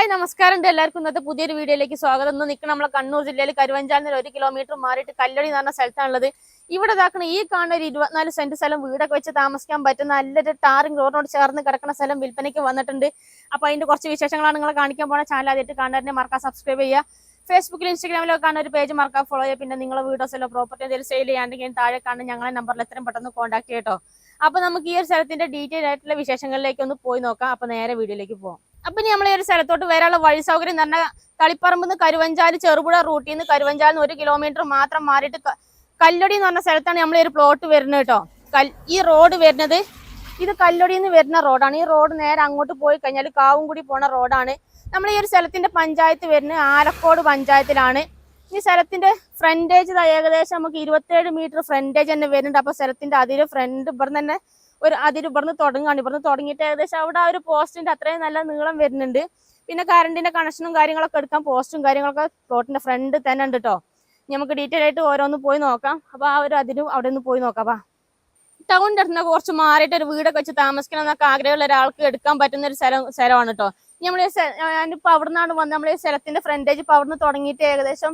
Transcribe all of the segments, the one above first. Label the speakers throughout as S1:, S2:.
S1: Hi നമസ്കാരം എല്ലാവർക്കും ഇന്നത്തെ പുതിയൊരു വീഡിയോയിലേക്ക് സ്വാഗതം. ഇന്ന് നിൽക്കുന്ന നമ്മളെ കണ്ണൂർ ജില്ലയിൽ കരുവഞ്ചാലിൽ 1 കിലോമീറ്റർ മാറിയിട്ട് കല്ലടി എന്ന് പറഞ്ഞ സ്ഥലത്താണുള്ളത്. ഇവിടെ ഇതാക്കണം ഈ കാണുന്ന ഒരു 24 സെന്റ് സ്ഥലം വീടൊക്കെ വെച്ച് താമസിക്കാൻ പറ്റുന്ന നല്ലൊരു ടാറിംഗ് റോഡിനോട് ചേർന്ന് കിടക്കുന്ന സ്ഥലം വിൽപ്പനയ്ക്ക് വന്നിട്ടുണ്ട്. അപ്പൊ അതിന്റെ കുറച്ച് വിശേഷങ്ങളാണ് നിങ്ങളെ കാണിക്കാൻ പോണ. ചാനൽ ആദ്യമായിട്ട് കാണാൻ മറക്കാൻ സബ്സ്ക്രൈബ് ചെയ്യുക. ഫേസ്ബുക്കിലും ഇൻസ്റ്റാഗ്രാമിലോ കാണുന്ന ഒരു പേജ് മറക്കാൻ ഫോളോ ചെയ്യുക. പിന്നെ നിങ്ങൾ വീഡിയോസിലോ പ്രോപ്പർട്ടി എന്തെങ്കിലും സെയിൽ ചെയ്യാണ്ടെങ്കിൽ താഴെ കാണുന്ന ഞങ്ങളെ നമ്പറിൽ എത്രയും പെട്ടെന്ന് കോൺടാക്ട് ചെയ്യട്ടോ. അപ്പൊ നമുക്ക് ഈ ഒരു സ്ഥലത്തിന്റെ ഡീറ്റെയിൽ ആയിട്ടുള്ള വിശേഷങ്ങളിലേക്ക് ഒന്ന് പോയി നോക്കാം. അപ്പൊ നേരെ വീഡിയോയിലേക്ക് പോകാം. അപ്പൊ ഇനി നമ്മൾ ഈ ഒരു സ്ഥലത്തോട്ട് വരാനുള്ള വഴി സൗകര്യം എന്ന് പറഞ്ഞാൽ തളിപ്പറമ്പ് നിന്ന് കരുവഞ്ചാല് ചെറുപുഴ റൂട്ടിൽ നിന്ന് കരുവഞ്ചാലിന് 1 കിലോമീറ്റർ മാത്രം മാറിയിട്ട് കല്ലടി എന്ന് പറഞ്ഞ സ്ഥലത്താണ് നമ്മൾ ഈ ഒരു പ്ലോട്ട് വരുന്നത് കേട്ടോ. ഈ റോഡ് വരുന്നത് ഇത് കല്ലടിയിൽ നിന്ന് വരുന്ന റോഡാണ്. ഈ റോഡ് നേരെ അങ്ങോട്ട് പോയി കഴിഞ്ഞാൽ കാവുംകുടി പോണ റോഡാണ്. നമ്മൾ ഈ ഒരു സ്ഥലത്തിന്റെ പഞ്ചായത്ത് വരുന്നത് ആലക്കോട് പഞ്ചായത്തിലാണ്. ഈ സ്ഥലത്തിന്റെ ഫ്രണ്ടേജ് ഏകദേശം നമുക്ക് 27 മീറ്റർ ഫ്രണ്ടേജ് തന്നെ വരുന്നുണ്ട്. അപ്പൊ സ്ഥലത്തിന്റെ അതിര് ഫ്രണ്ട് ഇവിടുന്ന് തന്നെ ഒരു അതിര് ഇവിടുന്ന് തുടങ്ങാണ്. ഇവിടുന്ന് തുടങ്ങിയിട്ട് ഏകദേശം അവിടെ ആ ഒരു പോസ്റ്റിന്റെ അത്രയും നല്ല നീളം വരുന്നുണ്ട്. പിന്നെ കറണ്ടിന്റെ കണക്ഷനും കാര്യങ്ങളൊക്കെ എടുക്കാം. പോസ്റ്റും കാര്യങ്ങളൊക്കെ പ്ലോട്ടിന്റെ ഫ്രണ്ട് തന്നെ ഉണ്ട് കേട്ടോ. നമുക്ക് ഡീറ്റെയിൽ ആയിട്ട് ഓരോന്ന് പോയി നോക്കാം. അപ്പൊ ആ ഒരു അതിരും അവിടെ നിന്ന് പോയി നോക്കാം. ടൗണിന്റെ അടുത്ത് കുറച്ച് മാറിയിട്ട് ഒരു വീടൊക്കെ വെച്ച് താമസിക്കണം എന്നൊക്കെ ആഗ്രഹമുള്ള ഒരാൾക്ക് എടുക്കാൻ പറ്റുന്ന ഒരു സ്ഥലമാണ് കേട്ടോ. ഞാനിപ്പോ അവിടെ നിന്നാണ് വന്നത്. നമ്മൾ ഈ സ്ഥലത്തിന്റെ ഫ്രണ്ടേജ് ഇപ്പൊ അവിടെ നിന്ന് തുടങ്ങിയിട്ട് ഏകദേശം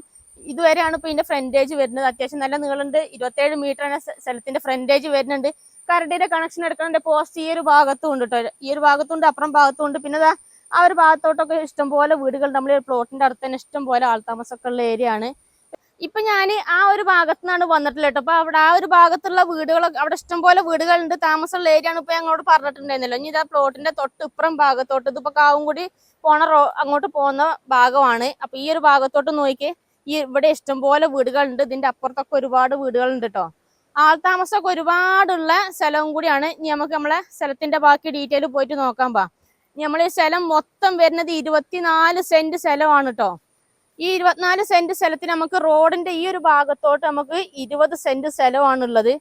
S1: ഇതുവരെയാണ് ഇപ്പൊ ഇതിന്റെ ഫ്രണ്ടേജ് വരുന്നത്. അത്യാവശ്യം നല്ല നീളുണ്ട്. 27 മീറ്റർ സ്ഥലത്തിന്റെ ഫ്രണ്ടേജ് വരുന്നുണ്ട്. കറണ്ടിന്റെ കണക്ഷൻ എടുക്കണ പോസ്റ്റ് ഈ ഒരു ഭാഗത്തും ഉണ്ട് കേട്ടോ. ഈ ഒരു ഭാഗത്തുണ്ട്, അപ്പുറം ഭാഗത്തും ഉണ്ട്. പിന്നെ ആ ഒരു ഭാഗത്തോട്ടൊക്കെ ഇഷ്ടംപോലെ വീടുകൾ നമ്മൾ പ്ലോട്ടിന്റെ അടുത്ത് തന്നെ ഇഷ്ടംപോലെ ആൾതാമസമൊക്കെ ഉള്ള ഏരിയ ആണ്. ഇപ്പൊ ഞാൻ ആ ഒരു ഭാഗത്തു നിന്നാണ് വന്നിട്ടില്ല കേട്ടോ. അപ്പൊ അവിടെ ആ ഒരു ഭാഗത്തുള്ള വീടുകളൊക്കെ അവിടെ ഇഷ്ടംപോലെ വീടുകളുണ്ട്, താമസമുള്ള ഏരിയ ആണ് ഇപ്പൊ ഞങ്ങളോട് പറഞ്ഞിട്ടുണ്ടായിരുന്നല്ലോ. ഇനി ഇതാ പ്ലോട്ടിന്റെ തൊട്ട് ഇപ്പുറം ഭാഗത്തോട്ട് ഇതിപ്പോ കാവുംകുടി പോണ അങ്ങോട്ട് പോകുന്ന ഭാഗമാണ്. അപ്പൊ ഈ ഒരു ഭാഗത്തോട്ട് നോക്കി ഇവിടെ ഇഷ്ടംപോലെ വീടുകളുണ്ട്. ഇതിന്റെ അപ്പുറത്തൊക്കെ ഒരുപാട് വീടുകളുണ്ട് കേട്ടോ. ആൾതാമസമൊക്കെ ഒരുപാടുള്ള സ്ഥലവും കൂടിയാണ്. ഇനി നമുക്ക് നമ്മളെ സ്ഥലത്തിന്റെ ബാക്കി ഡീറ്റെയിൽ പോയിട്ട് നോക്കാൻ നമ്മൾ ഈ സ്ഥലം മൊത്തം വരുന്നത് 24 സെന്റ് സ്ഥലമാണ് കേട്ടോ. ഈ 24 സെന്റ് സ്ഥലത്തിന് നമുക്ക് റോഡിന്റെ ഈ ഒരു ഭാഗത്തോട്ട് നമുക്ക് 20 സെന്റ് സ്ഥലമാണുള്ളത്.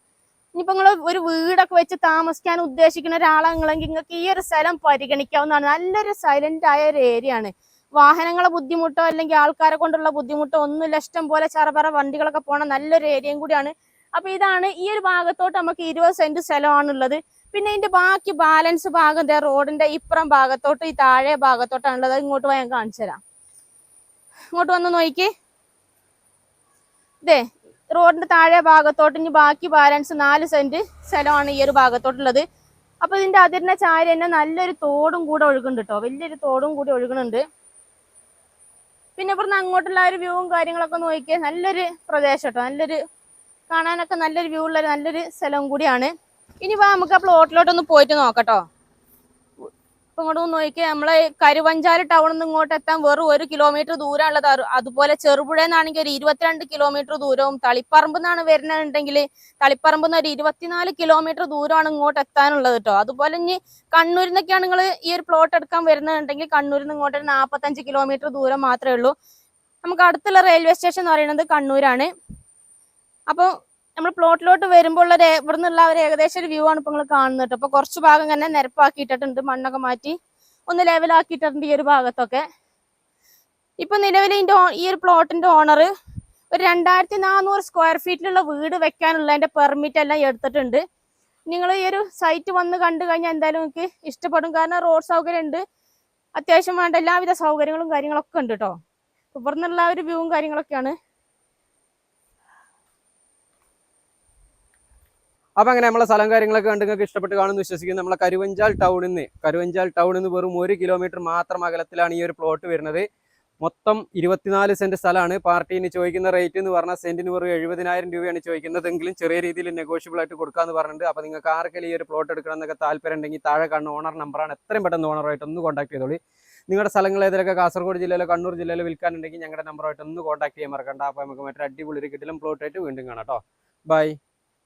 S1: ഇനിയിപ്പോ നിങ്ങൾ ഒരു വീടൊക്കെ വെച്ച് താമസിക്കാൻ ഉദ്ദേശിക്കുന്ന ഒരാളാണെങ്കിൽ നിങ്ങൾക്ക് ഈ ഒരു സ്ഥലം പരിഗണിക്കാവുന്നതാണ്. നല്ലൊരു സൈലന്റ് ആയ ഒരു ഏരിയ ആണ്. വാഹനങ്ങളെ ബുദ്ധിമുട്ടോ അല്ലെങ്കിൽ ആൾക്കാരെ കൊണ്ടുള്ള ബുദ്ധിമുട്ടോ ഒന്നുമില്ല. ഇഷ്ടം പോലെ ചറപറ വണ്ടികളൊക്കെ പോണ നല്ലൊരു ഏരിയയും കൂടിയാണ്. അപ്പൊ ഇതാണ് ഈ ഒരു ഭാഗത്തോട്ട് നമുക്ക് 20 സെന്റ് സ്ഥലമാണുള്ളത്. പിന്നെ ഇതിന്റെ ബാക്കി ബാലൻസ് ഭാഗം റോഡിന്റെ ഇപ്പുറം ഭാഗത്തോട്ട് ഈ താഴെ ഭാഗത്തോട്ടാണുള്ളത്. ഇങ്ങോട്ട് പോയി ഞാൻ കാണിച്ചു തരാം. ഇങ്ങോട്ട് വന്ന് നോക്കി ഇതേ റോഡിന്റെ താഴെ ഭാഗത്തോട്ട് ഇനി ബാക്കി ബാലൻസ് 4 സെന്റ് സ്ഥലമാണ് ഈ ഒരു ഭാഗത്തോട്ടുള്ളത്. അപ്പൊ ഇതിന്റെ അതിരിന്റെ ചാരി തന്നെ നല്ലൊരു തോടും കൂടെ ഒഴുകുന്നുണ്ട് കേട്ടോ. വലിയൊരു തോടും കൂടി ഒഴുകുന്നുണ്ട്. പിന്നെ ഇവിടുന്ന് അങ്ങോട്ടുള്ള ഒരു വ്യൂവും കാര്യങ്ങളൊക്കെ നോക്കിയാൽ നല്ലൊരു പ്രദേശം കേട്ടോ. നല്ലൊരു കാണാനൊക്കെ നല്ലൊരു വ്യൂ ഉള്ള നല്ലൊരു സ്ഥലവും കൂടിയാണ്. ഇനി നമുക്ക് ആ പ്ലോട്ടിലോട്ടൊന്ന് പോയിട്ട് നോക്കട്ടോ. ഇപ്പൊ ഇങ്ങോട്ട് നോക്കിയാൽ നമ്മളെ കരുവഞ്ചാല് ടൗണിൽ നിന്ന് ഇങ്ങോട്ട് എത്താൻ വെറും 1 കിലോമീറ്റർ ദൂരമുള്ളത്. അതുപോലെ ചെറുപുഴ നിന്നാണെങ്കിൽ ഒരു 22 കിലോമീറ്റർ ദൂരവും, തളിപ്പറമ്പ് നിന്നാണ് വരുന്നുണ്ടെങ്കിൽ തളിപ്പറമ്പ് നിന്ന് ഒരു 24 കിലോമീറ്റർ ദൂരമാണ് ഇങ്ങോട്ട് എത്താനുള്ളത് കേട്ടോ. അതുപോലെ ഇനി കണ്ണൂരിൽ നിന്നൊക്കെയാണ് നിങ്ങൾ ഈ ഒരു പ്ലോട്ട് എടുക്കാൻ വരുന്നുണ്ടെങ്കിൽ കണ്ണൂരിൽ നിന്ന് ഇങ്ങോട്ട് 45 കിലോമീറ്റർ ദൂരം മാത്രമേ ഉള്ളൂ. നമുക്ക് അടുത്തുള്ള റെയിൽവേ സ്റ്റേഷൻ എന്ന് പറയുന്നത് കണ്ണൂരാണ്. അപ്പോൾ നമ്മൾ പ്ലോട്ടിലോട്ട് വരുമ്പോൾ ഉള്ള ഇവിടെ നിന്നുള്ള ഒരു ഏകദേശം ഒരു വ്യൂ ആണ് ഇപ്പൊ നിങ്ങൾ കാണുന്നത് കേട്ടോ. അപ്പൊ കുറച്ച് ഭാഗം തന്നെ നിരപ്പാക്കിയിട്ടുണ്ട്, മണ്ണൊക്കെ മാറ്റി ഒന്ന് ലെവലാക്കിയിട്ടുണ്ട് ഈ ഒരു ഭാഗത്തൊക്കെ. ഇപ്പൊ നിലവിൽ ഈ ഒരു പ്ലോട്ടിന്റെ ഓണർ ഒരു 2400 സ്ക്വയർ ഫീറ്റിലുള്ള വീട് വെക്കാനുള്ള അതിന്റെ പെർമിറ്റ് എല്ലാം എടുത്തിട്ടുണ്ട്. നിങ്ങൾ ഈ ഒരു സൈറ്റ് വന്ന് കണ്ടു കഴിഞ്ഞാൽ എന്തായാലും നിങ്ങൾക്ക് ഇഷ്ടപ്പെടും. കാരണം റോഡ് സൗകര്യം ഉണ്ട്, അത്യാവശ്യം വേണ്ട എല്ലാവിധ സൗകര്യങ്ങളും കാര്യങ്ങളൊക്കെ ഉണ്ട് കേട്ടോ. ഇവിടെ നിന്നുള്ള ഒരു വ്യൂവും കാര്യങ്ങളൊക്കെയാണ്.
S2: അപ്പൊ അങ്ങനെ നമ്മളെ സ്ഥലം കാര്യങ്ങളൊക്കെ കണ്ട് നിങ്ങൾക്ക് ഇഷ്ടപ്പെട്ട് കാണുമെന്ന് വിശ്വസിക്കുന്നു. നമ്മളെ കരുവഞ്ചാൽ ടൗണിൽ നിന്ന് വെറും 1 കിലോമീറ്റർ മാത്രം അകലത്തിലാണ് ഈ ഒരു പ്ലോട്ട് വരുന്നത്. മൊത്തം 24 സെന്റ് സ്ഥലമാണ്. പാർട്ടിന് ചോദിക്കുന്ന റേറ്റ് എന്ന് പറഞ്ഞാൽ സെന്റിന് വെറും 70,000 രൂപയാണ് ചോദിക്കുന്നതെങ്കിലും ചെറിയ രീതിയിൽ നെഗോഷ്യബിൾ ആയിട്ട് കൊടുക്കാന്ന് പറഞ്ഞിട്ടുണ്ട്. അപ്പൊ നിങ്ങൾക്ക് ആർക്കെങ്കിലും ഈ ഒരു പ്ലോട്ട് എടുക്കണം എന്നൊക്കെ താല്പര്യം ഉണ്ടെങ്കിൽ താഴെ കാണുന്ന ഓണർ നമ്പറാണ്. എത്രയും പെട്ടെന്ന് ഓണറായിട്ട് ഒന്ന് കോൺടാക്ട് ചെയ്തോളി. നിങ്ങളുടെ സ്ഥലങ്ങൾ ഏതൊക്കെ കാസർഗോഡ് ജില്ലയിലോ കണ്ണൂർ ജില്ലയിലോ വിൽക്കാനുണ്ടെങ്കിൽ ഞങ്ങളുടെ നമ്പറായിട്ട് ഒന്ന് കോൺടാക്ട് ചെയ്യാൻ മറക്കണ്ട. അപ്പൊ നമുക്ക് മറ്റൊരു അടിപൊളി ഒരു കിടിലം പ്ലോട്ടായിട്ട് വീണ്ടും കാണാം കേട്ടോ. ബൈ.